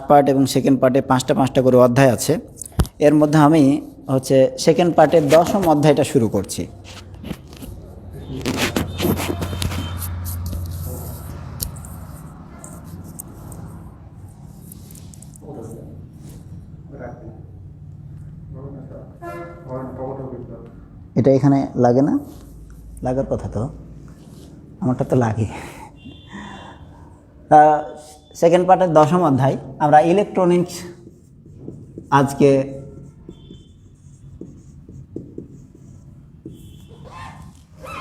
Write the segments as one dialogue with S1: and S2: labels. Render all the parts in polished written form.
S1: Part এবং second পার্টে পাঁচটা পাঁচটা করে অধ্যায় আছে। এর মধ্যে আমি সেকেন্ড পার্টের 10ম অধ্যায়টা শুরু করছি। এটা এখানে লাগে না, লাগার কথা তো, আমারটা তো লাগে। সেকেন্ড পার্টের 10ম অধ্যায় আমরা ইলেকট্রনিক্স আজকে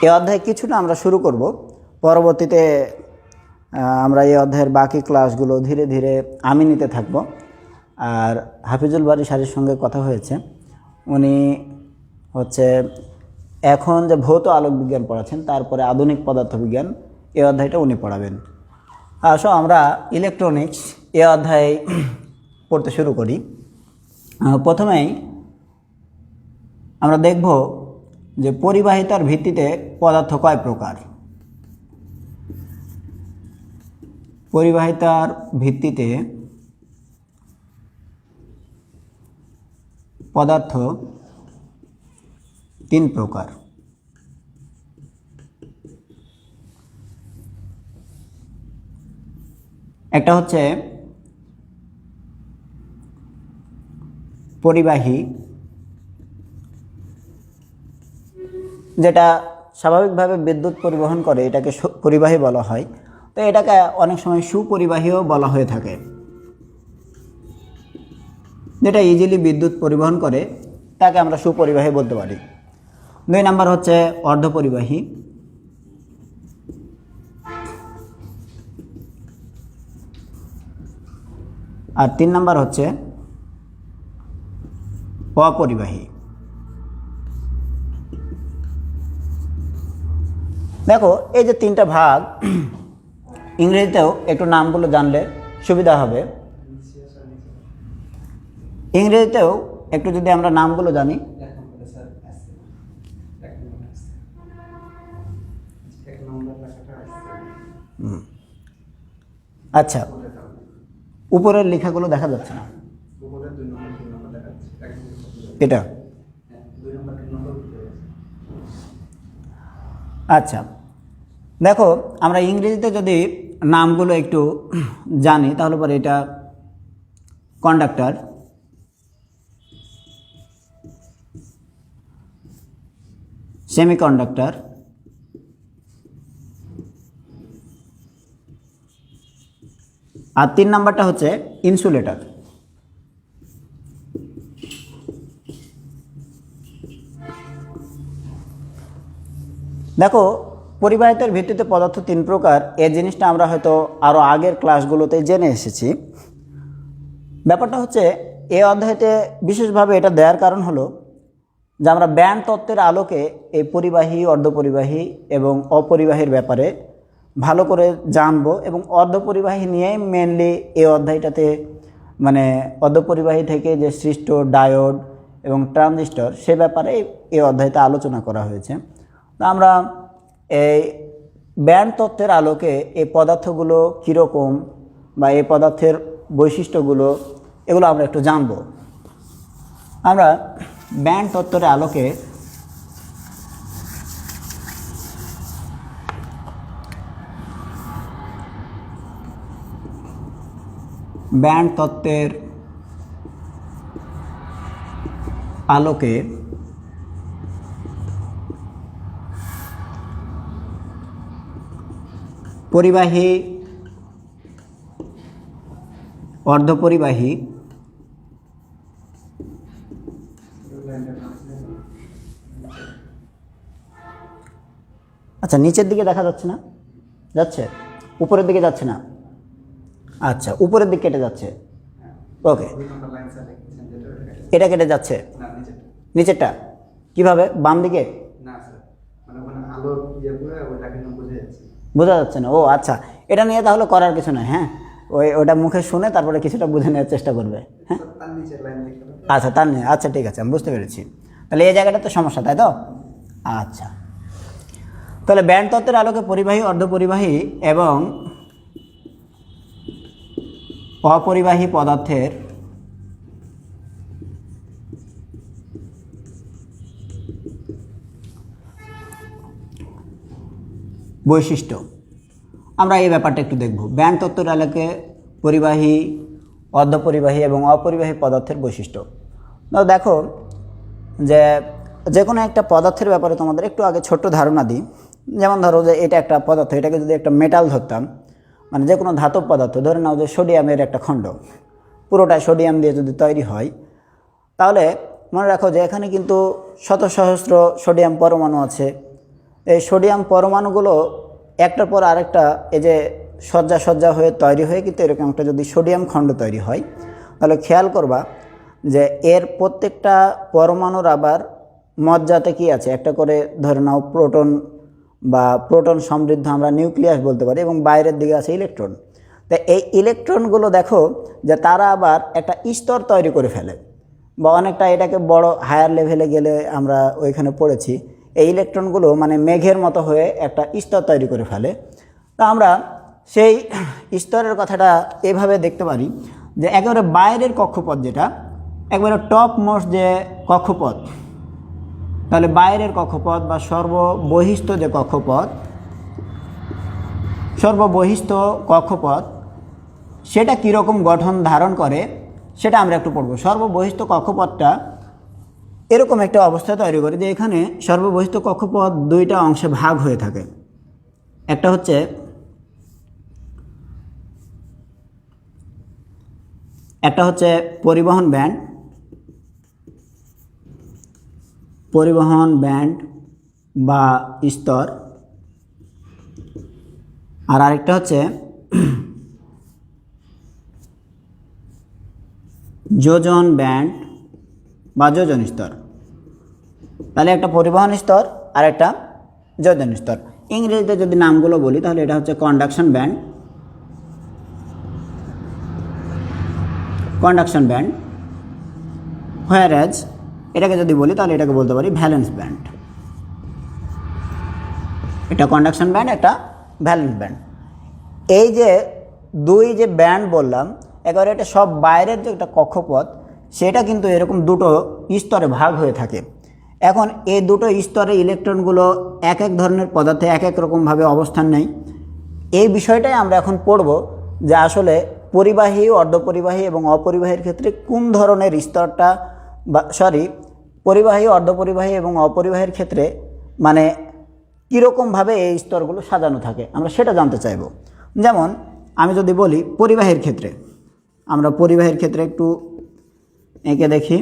S1: এই অধ্যায় কিছুটা আমরা শুরু করব। পরবর্তীতে আমরা এই অধ্যায়ের বাকি ক্লাসগুলো ধীরে ধীরে আমি নিতে থাকব। আর হাফিজুল বারী স্যারের সঙ্গে কথা হয়েছে, উনি এখন যে ভৌত আলোক বিজ্ঞান পড়াচ্ছেন, তারপরে আধুনিক পদার্থবিজ্ঞান এই অধ্যায়টা উনি পড়াবেন। আসো আমরা ইলেকট্রনিক্স এই অধ্যায় পড়তে শুরু করি। প্রথমেই আমরা দেখব যে পরিবাহিতার ভিত্তিতে পদার্থ কয় প্রকার। পরিবাহিতার ভিত্তিতে পদার্থ 3 প্রকার। একটা হচ্ছে পরিবাহী, যেটা স্বাভাবিকভাবে বিদ্যুৎ পরিবহন করে, এটাকে পরিবাহী বলা হয়। তো এটাকে অনেক সময় সুপরিবাহীও বলা হয়ে থাকে, যেটা ইজিলি বিদ্যুৎ পরিবহন করে, তাকে আমরা সুপরিবাহী বলতে পারি। 2 নাম্বার হচ্ছে অর্ধপরিবাহী। আর 3 নাম্বার হচ্ছে অপরিবাহী। দেখো, এই যে 3টা ভাগ, ইংরেজিতেও একটু নামগুলো জানলে সুবিধা হবে। ইংরেজিতেও একটু যদি আমরা নামগুলো জানি, আচ্ছা, উপরের লেখাগুলো দেখা যাচ্ছে না, এটা আচ্ছা। দেখো, আমরা ইংরেজিতে যদি নামগুলো একটু জানি, তাহলে পরে এটা কন্ডাক্টর, সেমিকন্ডাক্টর, আর 3 নাম্বারটা হচ্ছে ইনসুলেটর। দেখো, পরিবাহিতার ভিত্তিতে পদার্থ 3 প্রকার, এই জিনিসটা আমরা হয়তো আরও আগের ক্লাসগুলোতে জেনে এসেছি। ব্যাপারটা হচ্ছে এই অধ্যায়তে বিশেষভাবে এটা দেওয়ার কারণ হলো যে আমরা ব্যান্ড তত্ত্বের আলোকে এই পরিবাহী, অর্ধপরিবাহী এবং অপরিবাহীর ব্যাপারে ভালো করে জানবো, এবং অর্ধপরিবাহী নিয়েই মেনলি এই অধ্যায়টাতে, মানে অর্ধপরিবাহী থেকে যে সৃষ্ট ডায়োড এবং ট্রানজিস্টর, সে ব্যাপারে এই অধ্যায়তে আলোচনা করা হয়েছে। তো আমরা এই ব্যান্ড তত্ত্বের আলোকে এই পদার্থগুলো কীরকম, বা এই পদার্থের বৈশিষ্ট্যগুলো, এগুলো আমরা একটু জানব। আমরা ব্যান্ড তত্ত্বের আলোকে ব্যান্ড তত্ত্বের আলোকে পরিবাহী, অর্ধপরিবাহী আচ্ছা, নিচের দিকে দেখা যাচ্ছে না? যাচ্ছে? উপরের দিকে যাচ্ছে না? আচ্ছা, উপরের দিকে কেটে যাচ্ছে। ওকে, এটা কেটে যাচ্ছে, নিচেরটা কিভাবে? বাম দিকে বোঝা যাচ্ছে না? ও আচ্ছা, এটা নিয়ে তাহলে করার কিছু নয়। হ্যাঁ, ওটা মুখে শুনে তারপরে কিছুটা বুঝে নেওয়ার চেষ্টা করবে। হ্যাঁ, আচ্ছা, তার নিয়ে, আচ্ছা ঠিক আছে, আমি বুঝতে পেরেছি। তাহলে এই জায়গাটা তো সমস্যা, তাই তো? আচ্ছা, তাহলে ব্যান্ড তত্ত্বের আলোকে পরিবাহী, অর্ধপরিবাহী এবং অপরিবাহী পদার্থের বৈশিষ্ট্য। আমরা এই ব্যাপারটা একটু দেখব। ব্যান্ড তত্ত্বের আলোকে পরিবাহী, অর্ধপরিবাহী এবং অপরিবাহী পদার্থের বৈশিষ্ট্য। দেখো যে কোনো একটা পদার্থের ব্যাপারে তোমাদের একটু আগে ছোট্ট ধারণা দিই। যেমন ধরো যে এটা একটা পদার্থ, এটাকে যদি একটা মেটাল ধরতাম, মানে যে কোনো ধাতব পদার্থ, ধরে নাও যে সোডিয়ামের একটা খণ্ড, পুরোটা সোডিয়াম দিয়ে যদি তৈরি হয়, তাহলে মনে রাখো যে এখানে কিন্তু শত সহস্র সোডিয়াম পরমাণু আছে। এই সোডিয়াম পরমাণুগুলো একটার পর আরেকটা এই যে সজ্জা সজ্জা হয়ে তৈরি হয়ে কিন্তু এরকম একটা যদি সোডিয়াম খণ্ড তৈরি হয়, তাহলে খেয়াল করবা যে এর প্রত্যেকটা পরমাণুর আবার মজ্জাতে কি আছে, একটা করে ধরে নাও প্রোটন বা প্রোটন সমৃদ্ধ আমরা নিউক্লিয়াস বলতে পারি, এবং বাইরের দিকে আছে ইলেকট্রন। তো এই ইলেকট্রনগুলো দেখো যে তারা আবার একটা স্তর তৈরি করে ফেলে, বা অনেকটা এটাকে বড় হায়ার লেভেলে গেলে আমরা ওইখানে পড়েছি, এই ইলেকট্রনগুলো মানে মেঘের মতো হয়ে একটা স্তর তৈরি করে ফেলে। তা আমরা সেই স্তরের কথাটা এভাবে দেখতে পারি যে একেবারে বাইরের কক্ষপথ, যেটা একবারে টপ মোস্ট যে কক্ষপথ, তাহলে বাইরের কক্ষপথ বা সর্ববহিস্থ যে কক্ষপথ, সর্ববহিস্থ কক্ষপথ সেটা কীরকম গঠন ধারণ করে সেটা আমরা একটু পড়ব। সর্ববহিস্থ কক্ষপথটা এরকম একটা অবস্থা তৈরি করে যে এখানে সর্ববহিস্থ কক্ষপথ দুইটা অংশে ভাগ হয়ে থাকে। একটা হচ্ছে পরিবহন ব্যান্ড বা স্তর, আর আরেকটা হচ্ছে যোজন ব্যান্ড বা যোজন স্তর। তাহলে একটা পরিবহন স্তর আর একটা যোজন স্তর। ইংরেজিতে যদি নামগুলো বলি তাহলে এটা হচ্ছে কন্ডাকশন ব্যান্ড, হোয়ারএজ এটাকে যদি বলি তাহলে এটাকে বলতে পারি ভ্যালেন্স ব্যান্ড। এটা কন্ডাকশন ব্যান্ড, একটা ভ্যালেন্স ব্যান্ড। এই যে দুই যে ব্যান্ড বললাম, একেবারে এটা সব বাইরের যে একটা কক্ষপথ, সেটা কিন্তু এরকম দুটো স্তরে ভাগ হয়ে থাকে। এখন এই দুটো স্তরে ইলেকট্রনগুলো এক এক ধরনের পদার্থে এক এক রকমভাবে অবস্থান নেয়। এই বিষয়টাই আমরা এখন পড়ব যে আসলে পরিবাহী, অর্ধপরিবাহী এবং অপরিবাহীর ক্ষেত্রে কোন ধরনের স্তরটা পরিবাহী, অর্ধপরিবাহী এবং অপরিবাহীর ক্ষেত্রে মানে কীরকমভাবে এই স্তরগুলো সাজানো থাকে আমরা সেটা জানতে চাইব। যেমন আমি যদি বলি পরিবাহীর ক্ষেত্রে, আমরা পরিবাহীর ক্ষেত্রে একটু এঁকে দেখি।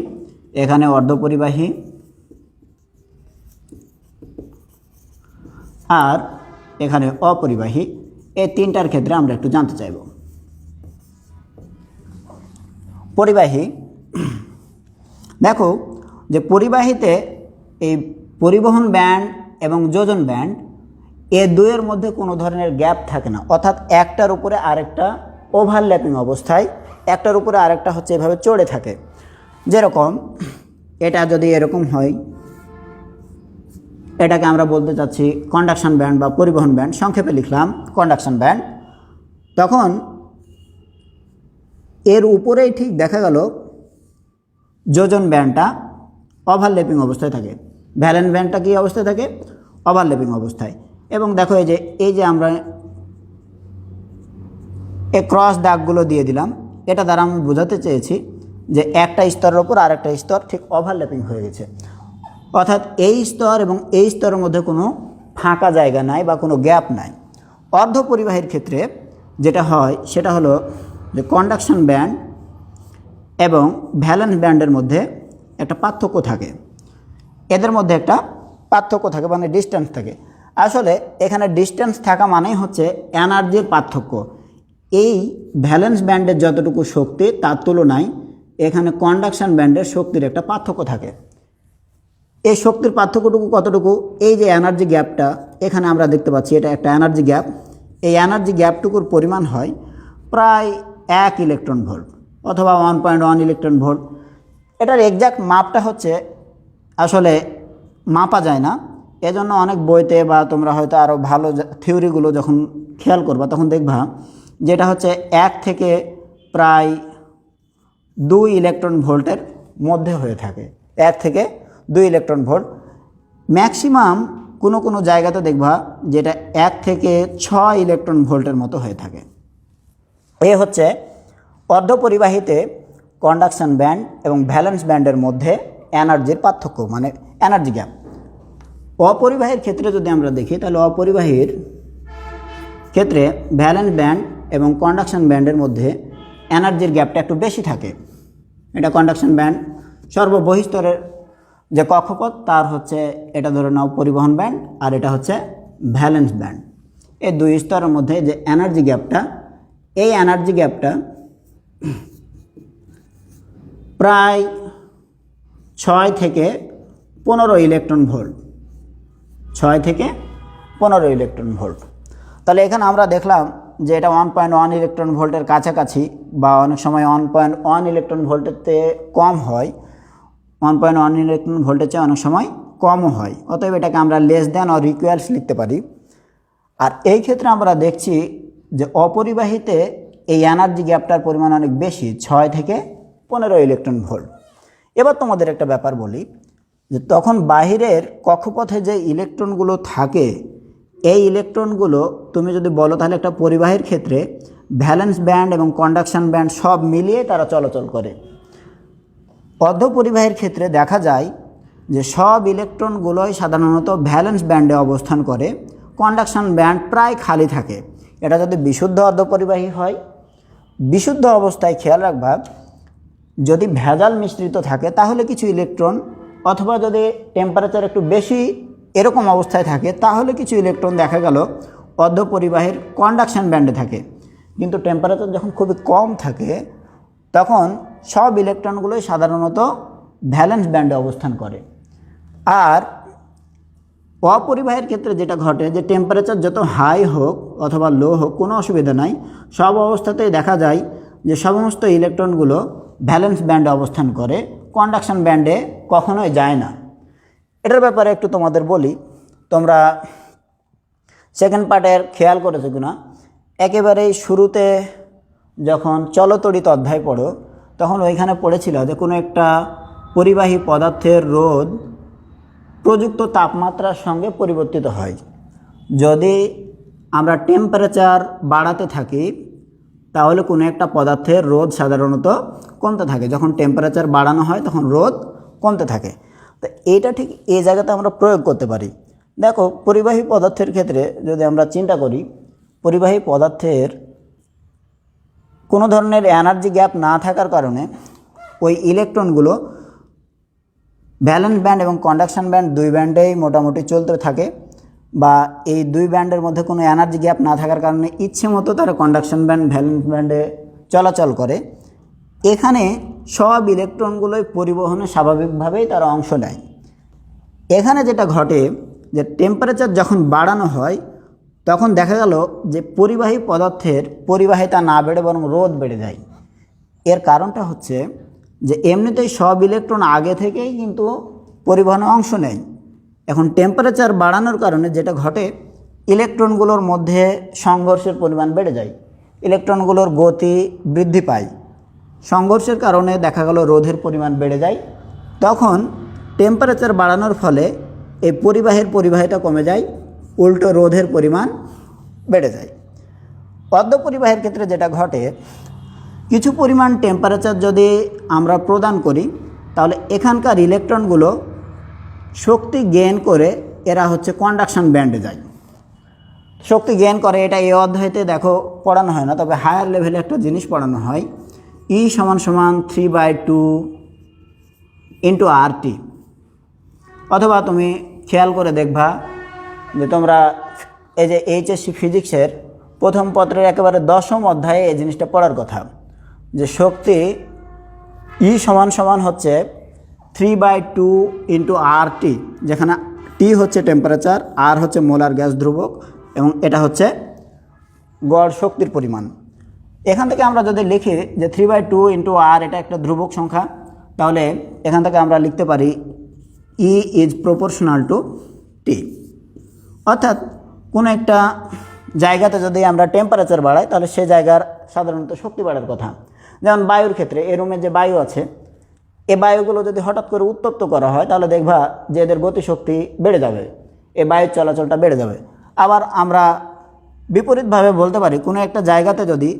S1: এখানে অর্ধপরিবাহী আর এখানে অপরিবাহী, এই তিনটার ক্ষেত্রে আমরা একটু জানতে চাইব। পরিবাহী, দেখো যে পরিবাহীতে এই পরিবহন ব্যান্ড এবং যোজন ব্যান্ড এ দুয়ের মধ্যে কোনো ধরনের গ্যাপ থাকে না, অর্থাৎ একটার উপরে আরেকটা ওভারল্যাপিং অবস্থায়, একটার উপরে আরেকটা হচ্ছে এভাবে চড়ে থাকে। যেরকম এটা যদি এরকম হয়, এটাকে আমরা বলতে চাচ্ছি কন্ডাকশন ব্যান্ড বা পরিবহন ব্যান্ড, সংক্ষেপে লিখলাম কন্ডাকশন ব্যান্ড। তখন এর উপরেই ঠিক দেখা গেল যোজন ব্যান্ডটা ওভারল্যাপিং অবস্থায় থাকে, ভ্যালেন্স ব্যান্ডটা কী অবস্থায় থাকে, ওভারল্যাপিং অবস্থায়। এবং দেখো এই যে আমরা এই ক্রস দাগগুলো দিয়ে দিলাম, এটা দ্বারা আমি বোঝাতে চেয়েছি যে একটা স্তরের ওপর আরেকটা স্তর ঠিক ওভারল্যাপিং হয়ে গেছে, অর্থাৎ এই স্তর এবং এই স্তরের মধ্যে কোনো ফাঁকা জায়গা নাই বা কোনো গ্যাপ নাই। অর্ধপরিবাহীর ক্ষেত্রে যেটা হয় সেটা হলো যে কন্ডাকশন ব্যান্ড এবং ভ্যালেন্স ব্যান্ডের মধ্যে একটা পার্থক্য থাকে, এদের মধ্যে একটা পার্থক্য থাকে, মানে ডিস্টেন্স থাকে। আসলে এখানে ডিস্টেন্স থাকা মানেই হচ্ছে এনার্জির পার্থক্য। এই ভ্যালেন্স ব্যান্ডের যতটুকু শক্তি তার তুলনায় এখানে কন্ডাকশন ব্যান্ডের শক্তির একটা পার্থক্য থাকে। এই শক্তির পার্থক্যটুকু কতটুকু, এই যে এনার্জি গ্যাপটা এখানে আমরা দেখতে পাচ্ছি, এটা একটা এনার্জি গ্যাপ। এই এনার্জি গ্যাপটুকুর পরিমাণ হয় প্রায় 1 ইলেকট্রন ভোল্ট অথবা 1.1 ইলেকট্রন ভোল্ট। এটার এক্স্যাক্ট মাপটা হচ্ছে আসলে মাপা যায় না, এজন্য অনেক বইতে বা তোমরা হয়তো আরও ভালো থিওরিগুলো যখন খেয়াল করবা তখন দেখবা যেটা হচ্ছে 1 থেকে প্রায় 2 ইলেকট্রন ভোল্টের মধ্যে হয়ে থাকে, 1 থেকে 2 ইলেকট্রন ভোল্ট। ম্যাক্সিমাম কোনো কোনো জায়গাতে দেখবা যেটা 1 থেকে 6 ইলেকট্রন ভোল্টের মতো হয়ে থাকে। এ হচ্ছে অর্ধপরিবাহীতে কন্ডাকশন ব্যান্ড এবং ভ্যালেন্স ব্যান্ডের মধ্যে এনার্জির পার্থক্য, মানে এনার্জি গ্যাপ। অপরিবাহীর ক্ষেত্রে যদি আমরা দেখি, তাহলে অপরিবাহীর ক্ষেত্রে ভ্যালেন্স ব্যান্ড এবং কন্ডাকশন ব্যান্ডের মধ্যে এনার্জির গ্যাপটা একটু বেশি থাকে। এটা কন্ডাকশন ব্যান্ড সর্ববহিস্তরের যে কক্ষপথ তার হচ্ছে, এটা ধরে নাও পরিবহন ব্যান্ড, আর এটা হচ্ছে ভ্যালেন্স ব্যান্ড। এই 2 স্তরের মধ্যে যে এনার্জি গ্যাপটা, এই এনার্জি গ্যাপটা প্রায় 6 থেকে 15 ইলেকট্রন ভোল্ট, 6 থেকে 15 ইলেকট্রন ভোল্ট। তাহলে এখানে আমরা দেখলাম যে এটা 1.1 ইলেকট্রন ভোল্টের কাছাকাছি, বা অনেক সময় 1.1 ইলেকট্রন ভোল্টেতে কম হয়, 1.1 ইলেকট্রন ভোল্টের চেয়ে অনেক সময় কমও হয়। অতএব এটাকে আমরা লেস দ্যান অর ইকুয়ালস লিখতে পারি। আর এই ক্ষেত্রে আমরা দেখছি যে অপরিবাহীতে এই এনার্জি গ্যাপটার পরিমাণ অনেক বেশি, 6 থেকে 15 ইলেকট্রন ভোল্ট। এবার তোমাদের একটা ব্যাপার বলি, যে তখন বাহিরের কক্ষপথে যে ইলেকট্রনগুলো থাকে, এই ইলেকট্রনগুলো তুমি যদি বলো তাহলে একটা পরিবাহীর ক্ষেত্রে ভ্যালেন্স ব্যান্ড এবং কন্ডাকশন ব্যান্ড সব মিলিয়ে তারা চলাচল করে। অর্ধপরিবাহীর ক্ষেত্রে দেখা যায় যে সব ইলেকট্রনগুলোই সাধারণত ভ্যালেন্স ব্যান্ডে অবস্থান করে, কন্ডাকশন ব্যান্ড প্রায় খালি থাকে। এটা যদি বিশুদ্ধ অর্ধপরিবাহী হয়, বিশুদ্ধ অবস্থায় খেয়াল রাখবা, যদি ভেজাল মিশ্রিত থাকে তাহলে কিছু ইলেকট্রন, অথবা যদি টেম্পারেচার একটু বেশি এরকম অবস্থায় থাকে তাহলে কিছু ইলেকট্রন দেখা গেল অর্ধপরিবাহীর কন্ডাকশন ব্যান্ডে থাকে। কিন্তু টেম্পারেচার যখন খুবই কম থাকে তখন সব ইলেকট্রনগুলোই সাধারণত ভ্যালেন্স ব্যান্ডে অবস্থান করে। আর অপরিবাহীর ক্ষেত্রে যেটা ঘটে, যে টেম্পারেচার যত হাই হোক অথবা লো হোক কোনো অসুবিধা নাই, সব অবস্থাতেই দেখা যায় যে সমস্ত ইলেকট্রনগুলো ভ্যালেন্স ব্যান্ডে অবস্থান করে, কন্ডাকশন ব্যান্ডে কখনোই যায় না। এটার ব্যাপারে একটু তোমাদের বলি, তোমরা সেকেন্ড পার্টের খেয়াল করেছো কিনা, একেবারেই শুরুতে যখন চলতড়িৎ অধ্যায় পড়ো তখন ওইখানে পড়েছিল যে কোনো একটা পরিবাহী পদার্থের রোধ প্রযুক্ত তাপমাত্রার সঙ্গে পরিবর্তিত হয়। যদি আমরা টেম্পারেচার বাড়াতে থাকি তাহলে কোনো একটা পদার্থের রোধ সাধারণত কমতে থাকে, যখন টেম্পারেচার বাড়ানো হয় তখন রোধ কমতে থাকে। তো এইটা ঠিক এই জায়গাতে আমরা প্রয়োগ করতে পারি। দেখো, পরিবাহী পদার্থের ক্ষেত্রে যদি আমরা চিন্তা করি, পরিবাহী পদার্থের কোনো ধরনের এনার্জি গ্যাপ না থাকার কারণে ওই ইলেকট্রনগুলো ভ্যালেন্স ব্যান্ড এবং কন্ডাকশন ব্যান্ড 2 ব্যান্ডেই মোটামুটি চলতে থাকে, বা এই 2 ব্যান্ডের মধ্যে কোনো এনার্জি গ্যাপ না থাকার কারণে ইচ্ছে মতো তারা কন্ডাকশন ব্যান্ড ভ্যালেন্স ব্যান্ডে চলাচল করে। এখানে সব ইলেকট্রনগুলোই পরিবহনে স্বাভাবিকভাবেই তারা অংশ নেয়। এখানে যেটা ঘটে, যে টেম্পারেচার যখন বাড়ানো হয় তখন দেখা গেল যে পরিবাহী পদার্থের পরিবাহিতা না বেড়ে বরং রোধ বেড়ে যায়। এর কারণটা হচ্ছে যে এমনিতেই সব ইলেকট্রন আগে থেকেই কিন্তু পরিবহনে অংশ নেয়। এখন টেম্পারেচার বাড়ানোর কারণে যেটা ঘটে, ইলেকট্রনগুলোর মধ্যে সংঘর্ষের পরিমাণ বেড়ে যায়, ইলেকট্রনগুলোর গতি বৃদ্ধি পায়। সংঘর্ষের কারণে দেখা গেল রোধের পরিমাণ বেড়ে যায়। তখন টেম্পারেচার বাড়ানোর ফলে এই পরিবাহের পরিবাহিতা কমে যায়, উল্টো রোধের পরিমাণ বেড়ে যায়। অর্ধপরিবাহের ক্ষেত্রে যেটা ঘটে, কিছু পরিমাণ টেম্পারেচার যদি আমরা প্রদান করি তাহলে এখানকার ইলেকট্রনগুলো শক্তি গেইন করে এরা হচ্ছে কন্ডাকশন ব্যান্ডে যায়, শক্তি গেইন করে। এটা এই অধ্যায়তে দেখো পড়ানো হয় না, তবে হায়ার লেভেলে একটা জিনিস পড়ানো হয়, E = 3/2 × RT। অথবা তুমি খেয়াল করে দেখবা যে তোমরা এই যে এইচএসসি ফিজিক্সের প্রথম পত্রের একেবারে 10ম অধ্যায়ে এই জিনিসটা পড়ার কথা, যে শক্তি E হচ্ছে 3/2 × RT, যেখানে T হচ্ছে টেম্পারেচার, R হচ্ছে মোলার গ্যাস ধ্রুবক, এবং এটা হচ্ছে গড় শক্তির পরিমাণ। এখান থেকে আমরা যদি লিখি যে 3/2 × R এটা একটা ধ্রুবক সংখ্যা, তাহলে এখান থেকে আমরা লিখতে পারি E is proportional to T। অর্থাৎ কোনো একটা জায়গাতে যদি আমরা টেম্পারেচার বাড়াই তাহলে সে জায়গার সাধারণত শক্তি বাড়ার কথা। যেমন বায়ুর ক্ষেত্রে এই রুমে যে বায়ু আছে, এই বায়ুগুলো যদি হঠাৎ করে উত্তপ্ত করা হয় তাহলে দেখবা যে এদের গতিশক্তি বেড়ে যাবে, এই বায়ুর চলাচলটা বেড়ে যাবে। আবার আমরা বিপরীতভাবে বলতে পারি কোনো একটা জায়গাতে যদি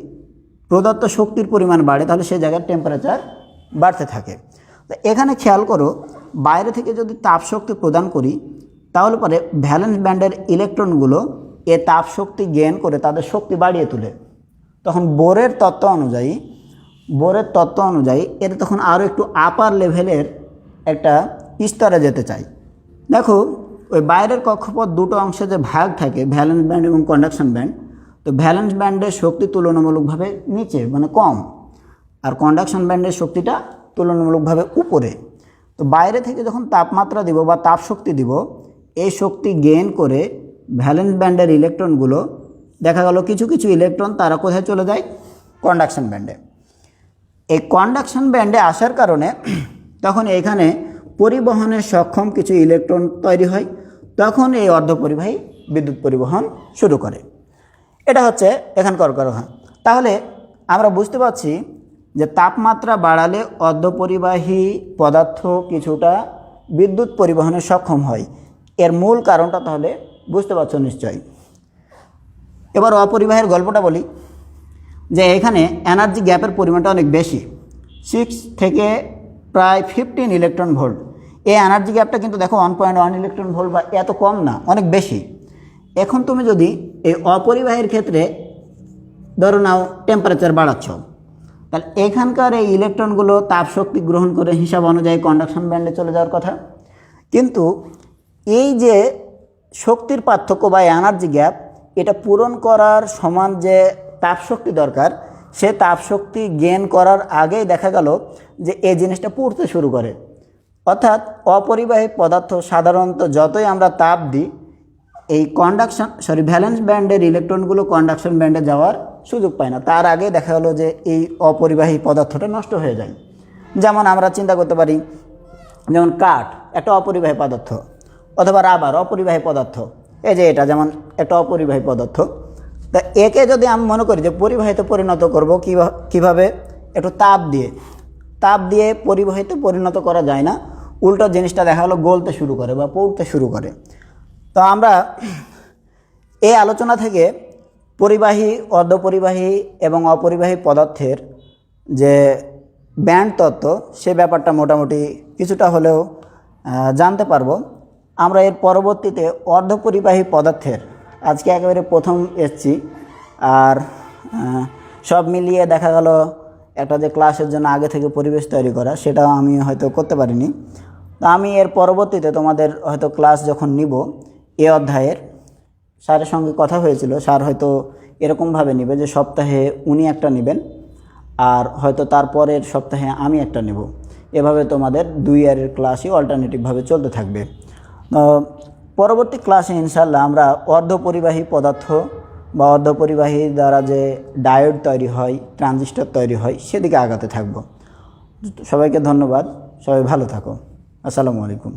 S1: প্রদত্ত শক্তির পরিমাণ বাড়ে তাহলে সেই জায়গার টেম্পারেচার বাড়তে থাকে। তো এখানে খেয়াল করো, বাইরে থেকে যদি তাপ শক্তি প্রদান করি তাহলে পরে ভ্যালেন্স ব্যান্ডের ইলেকট্রনগুলো এ তাপ শক্তি গেইন করে তাদের শক্তি বাড়িয়ে তোলে। তখন বোরের তত্ত্ব অনুযায়ী এর তখন আরও একটু আপার লেভেলের একটা স্তরে যেতে চাই। দেখো ওই বাইরের কক্ষপথ দুটো অংশে যে ভাগ থাকে, ভ্যালেন্স ব্যান্ড এবং কন্ডাকশন ব্যান্ড, তো ভ্যালেন্স ব্যান্ডের শক্তি তুলনামূলকভাবে নিচে মানে কম, আর কন্ডাকশন ব্যান্ডের শক্তিটা তুলনামূলকভাবে উপরে। তো বাইরে থেকে যখন তাপমাত্রা দিব বা তাপ শক্তি দিব, এই শক্তি গেইন করে ভ্যালেন্স ব্যান্ডের ইলেকট্রনগুলো দেখা গেল কিছু কিছু ইলেকট্রন তারা কোথায় চলে যায়, কন্ডাকশন ব্যান্ডে। এই কন্ডাকশন ব্যান্ডে আসার কারণে তখন এখানে পরিবহনে সক্ষম কিছু ইলেকট্রন তৈরি হয়, তখন এই অর্ধপরিবাহী বিদ্যুৎ পরিবহন শুরু করে। এটা হচ্ছে এখানকার কারণ। তাহলে আমরা বুঝতে পারছি যে তাপমাত্রা বাড়ালে অর্ধপরিবাহী পদার্থ কিছুটা বিদ্যুৎ পরিবহনে সক্ষম হয়। এর মূল কারণটা তাহলে বুঝতে পারছো নিশ্চয়ই। এবার অপরিবাহের গল্পটা বলি, যে এখানে এনার্জি গ্যাপের পরিমাণটা অনেক বেশি, 6 থেকে প্রায় 15 ইলেকট্রন ভোল্ট। এই এনার্জি গ্যাপটা কিন্তু দেখো 1.1 ইলেকট্রন ভোল্ট বা এত কম না, অনেক বেশি। এখন তুমি যদি এই অপরিবাহের ক্ষেত্রে ধরো নাও টেম্পারেচার বাড়াচ্ছ, তাহলে এখানকার এই ইলেকট্রনগুলো তাপ শক্তি গ্রহণ করে হিসাব অনুযায়ী কন্ডাকশন ব্যান্ডে চলে যাওয়ার কথা। কিন্তু এই যে শক্তির পার্থক্য বা এনার্জি গ্যাপ, এটা পূরণ করার সমান যে তাপ শক্তি দরকার, সে তাপ শক্তি গেইন করার আগেই দেখা গেল যে এই জিনিসটা পুড়তে শুরু করে। অর্থাৎ অপরিবাহী পদার্থ সাধারণত যতই আমরা তাপ দিই, এই ভ্যালেন্স ব্যান্ডের ইলেকট্রনগুলো কন্ডাকশন ব্যান্ডে যাওয়ার সুযোগ পায় না। তার আগে দেখা গেলো যে এই অপরিবাহী পদার্থটা নষ্ট হয়ে যায়। যেমন আমরা চিন্তা করতে পারি, যেমন কাঠ একটা অপরিবাহী পদার্থ, অথবা রাবার অপরিবাহী পদার্থ। এই যে এটা যেমন একটা অপরিবাহী পদার্থ। তা একে যদি আমি মনে করি যে পরিবাহিতে পরিণত করব, কিভাবে, একটু তাপ দিয়ে পরিবাহিতে পরিণত করা যায় না, উল্টো জিনিসটা দেখা গেলো গলতে শুরু করে বা পড়তে শুরু করে। তো আমরা এই আলোচনা থেকে পরিবাহী, অর্ধপরিবাহী এবং অপরিবাহী পদার্থের যে ব্যান্ড তত্ত্ব, সে ব্যাপারটা মোটামুটি কিছুটা হলেও জানতে পারবো। আমরা এর পরবর্তীতে অর্ধপরিবাহী পদার্থের আজকে একেবারে প্রথম এসছি, আর সব মিলিয়ে দেখা গেল একটা যে ক্লাসের জন্য আগে থেকে পরিবেশ তৈরি করা, সেটাও আমি হয়তো করতে পারিনি। তো আমি এর পরবর্তীতে তোমাদের হয়তো ক্লাস যখন নিব এ অধ্যায়ের, স্যারের সঙ্গে কথা হয়েছিল, স্যার হয়তো এরকমভাবে নেবে যে সপ্তাহে উনি একটা নেবেন আর হয়তো তারপরের সপ্তাহে আমি একটা নেব। এভাবে তোমাদের 2 ইয়ারের ক্লাসই অল্টারনেটিভভাবে চলতে থাকবে। পরবর্তী ক্লাসে ইনশাল্লাহ আমরা অর্ধপরিবাহী পদার্থ বা অর্ধপরিবাহী দ্বারা যে ডায়োড তৈরি হয়, ট্রানজিস্টর তৈরি হয়, সেদিকে আগাতে থাকব। সবাইকে ধন্যবাদ, সবাই ভালো থাকো। আসসালামু আলাইকুম।